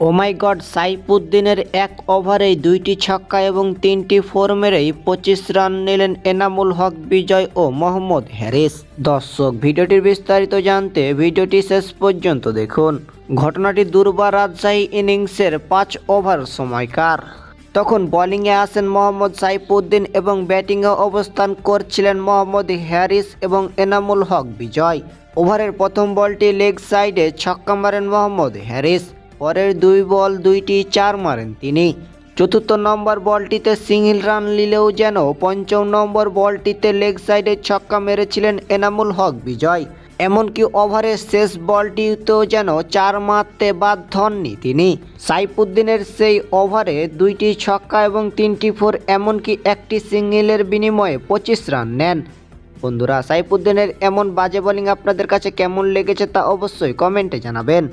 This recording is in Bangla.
ও মাই গড, সাইফুদ্দিনের এক ওভারেই 2টি ছক্কা এবং 3টি ফোর মেরেই 25 রান নিলেন এনামুল হক বিজয় ও মোহাম্মদ হ্যারিস। দর্শক, ভিডিওটির বিস্তারিত জানতে ভিডিওটি শেষ পর্যন্ত দেখুন। ঘটনাটি দুর্বার রাজশাহী ইনিংসের 5 ওভার সময়কার। তখন বোলিংয়ে আসেন মোহাম্মদ সাইফুদ্দিন এবং ব্যাটিংয়ে অবস্থান করছিলেন মোহাম্মদ হ্যারিস এবং এনামুল হক বিজয়। ওভারের প্রথম বলটি লেগ সাইডে ছক্কা মারেন মোহাম্মদ হ্যারিস। পরের 2 বল 2টি 4 মারেন তিনি। চতুর্থ নম্বর বলটিতে সিঙ্গল রান নিলেও যেন পঞ্চম নম্বর বলটিতে লেগ সাইডে ছক্কা মেরেছিলেন এনামুল হক বিজয়। এমনকি ওভারের শেষ বলটিতেও যেন 4 মারতে বাধ্য হননি তিনি। সাইফুদ্দিনের সেই ওভারে 2টি ছক্কা এবং 3টি ফোর, এমনকি একটি সিঙ্গেলের বিনিময়ে 25 রান নেন। বন্ধুরা, সাইফুদ্দিনের এমন বাজে বোলিং আপনাদের কাছে কেমন লেগেছে তা অবশ্যই কমেন্টে জানাবেন।